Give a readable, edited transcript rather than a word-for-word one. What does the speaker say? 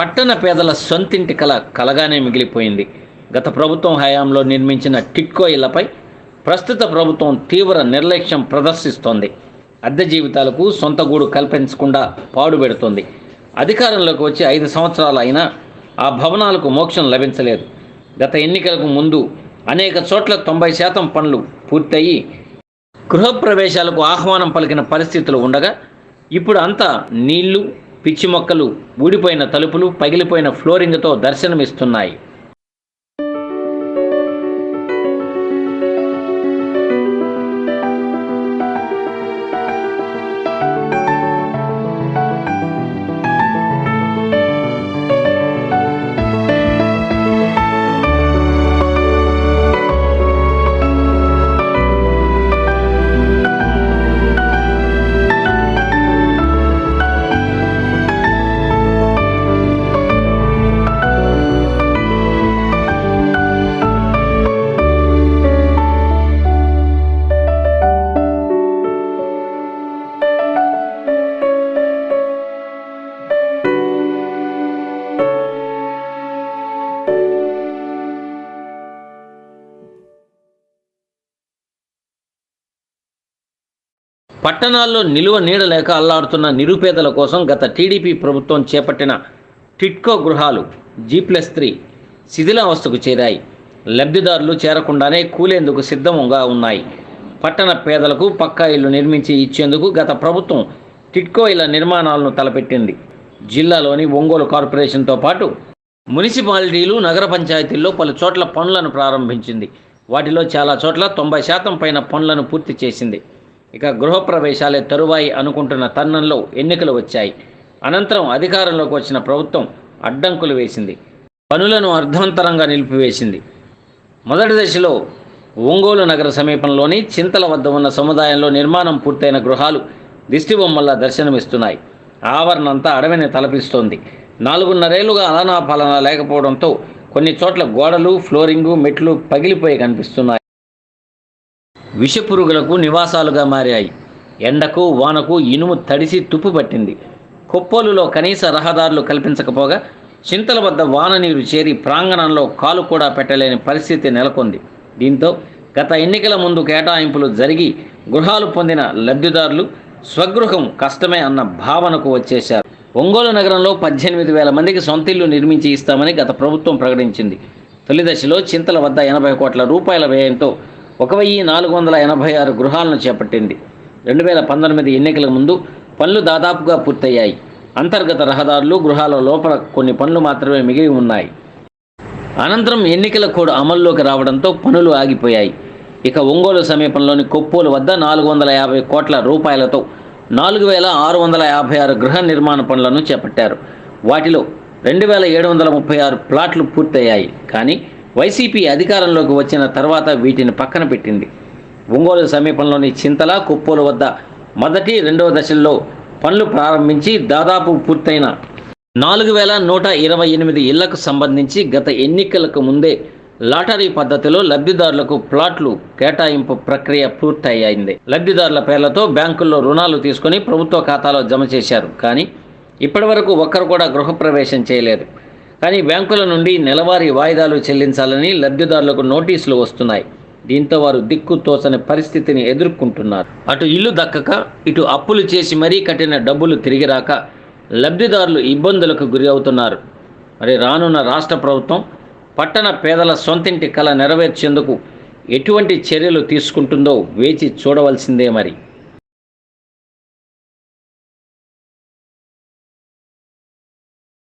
పట్టణ పేదల సొంతింటి కల కలగానే మిగిలిపోయింది. గత ప్రభుత్వం హయాంలో నిర్మించిన టిట్కో ఇళ్లపై ప్రస్తుత ప్రభుత్వం తీవ్ర నిర్లక్ష్యం ప్రదర్శిస్తోంది. అద్దె జీవితాలకు సొంత గూడు కల్పించకుండా పాడుపెడుతోంది. అధికారంలోకి వచ్చి 5 సంవత్సరాలు అయినా ఆ భవనాలకు మోక్షం లభించలేదు. గత ఎన్నికలకు ముందు అనేక చోట్ల 90% పనులు పూర్తయి గృహప్రవేశాలకు ఆహ్వానం పలికిన పరిస్థితులు ఉండగా, ఇప్పుడు అంతా నీళ్లు, పిచ్చి మొక్కలు, ఊడిపోయిన తలుపులు, పగిలిపోయిన ఫ్లోరింగ్తో దర్శనమిస్తున్నాయి. పట్టణాల్లో నిలువ నీడ లేక అల్లాడుతున్న నిరుపేదల కోసం గత టీడీపీ ప్రభుత్వం చేపట్టిన టిట్కో గృహాలు G+3 శిథిలావస్థకు చేరాయి. లబ్ధిదారులు చేరకుండానే కూలేందుకు సిద్ధంగా ఉన్నాయి. పట్టణ పేదలకు పక్కా ఇళ్లు నిర్మించి ఇచ్చేందుకు గత ప్రభుత్వం టిట్కో ఇళ్ల నిర్మాణాలను తలపెట్టింది. జిల్లాలోని ఒంగోలు కార్పొరేషన్తో పాటు మున్సిపాలిటీలు, నగర పంచాయతీల్లో పలు చోట్ల పనులను ప్రారంభించింది. వాటిలో చాలా చోట్ల 90% పైన పనులను పూర్తి చేసింది. ఇక గృహప్రవేశాలే తరువాయి అనుకుంటున్న తరుణంలో ఎన్నికలు వచ్చాయి. అనంతరం అధికారంలోకి వచ్చిన ప్రభుత్వం అడ్డంకులు వేసింది. పనులను అర్ధంతరంగా నిలిపివేసింది. మొదటి దశలో ఒంగోలు నగర సమీపంలోని చింతల వద్ద ఉన్న సముదాయంలో నిర్మాణం పూర్తయిన గృహాలు దిష్టిబొమ్మల్లా దర్శనమిస్తున్నాయి. ఆవరణంతా అడవిని తలపిస్తోంది. 4.5 ఏళ్లుగా అలనా పాలన లేకపోవడంతో కొన్ని చోట్ల గోడలు, ఫ్లోరింగు, మెట్లు పగిలిపోయి కనిపిస్తున్నాయి. విషపురుగులకు నివాసాలుగా మారాయి. ఎండకు, వానకు ఇనుము తడిసి తుప్పు పట్టింది. కొప్పోలులో కనీస రహదారులు కల్పించకపోగా చింతల వద్ద వాన నీరు చేరి ప్రాంగణంలో కాలు కూడా పెట్టలేని పరిస్థితి నెలకొంది. దీంతో గత ఎన్నికల ముందు కేటాయింపులు జరిగి గృహాలు పొందిన లబ్ధిదారులు స్వగృహం కష్టమే అన్న భావనకు వచ్చేశారు. ఒంగోలు నగరంలో 18,000 మందికి సొంతిల్లు నిర్మించి ఇస్తామని గత ప్రభుత్వం ప్రకటించింది. తొలి దశలో చింతల వద్ద 80 కోట్ల రూపాయల వ్యయంతో 1,486 గృహాలను చేపట్టింది. 2019 ఎన్నికల ముందు పనులు దాదాపుగా పూర్తయ్యాయి. అంతర్గత రహదారులు, గృహాల లోపల కొన్ని పనులు మాత్రమే మిగిలి ఉన్నాయి. అనంతరం ఎన్నికల కోడ్ అమల్లోకి రావడంతో పనులు ఆగిపోయాయి. ఇక ఒంగోలు సమీపంలోని కొప్పోలు వద్ద 450 కోట్ల రూపాయలతో 4,656 గృహ నిర్మాణ పనులను చేపట్టారు. వాటిలో 2,736 ప్లాట్లు పూర్తయ్యాయి. కానీ వైసీపీ అధికారంలోకి వచ్చిన తర్వాత వీటిని పక్కన పెట్టింది. ఒంగోలు సమీపంలోని చింతల, కొప్పోలు వద్ద మొదటి, రెండవ దశల్లో పనులు ప్రారంభించి దాదాపు పూర్తయిన 4,128 ఇళ్లకు సంబంధించి గత ఎన్నికలకు ముందే లాటరీ పద్ధతిలో లబ్ధిదారులకు ప్లాట్లు కేటాయింపు ప్రక్రియ పూర్తయింది. లబ్ధిదారుల పేర్లతో బ్యాంకుల్లో రుణాలు తీసుకొని ప్రభుత్వ ఖాతాలో జమ చేశారు. కానీ ఇప్పటి వరకు ఒక్కరు కూడా గృహప్రవేశం చేయలేదు. కానీ బ్యాంకుల నుండి నెలవారీ వాయిదాలు చెల్లించాలని లబ్ధిదారులకు నోటీసులు వస్తున్నాయి. దీంతో వారు దిక్కు తోచని పరిస్థితిని ఎదుర్కొంటున్నారు. అటు ఇల్లు దక్కక, ఇటు అప్పులు చేసి మరీ కట్టిన డబ్బులు తిరిగి రాక లబ్ధిదారులు ఇబ్బందులకు గురి అవుతున్నారు. మరి రానున్న రాష్ట్ర ప్రభుత్వం పట్టణ పేదల సొంతింటి కల నెరవేర్చేందుకు ఎటువంటి చర్యలు తీసుకుంటుందో వేచి చూడవలసిందే మరి.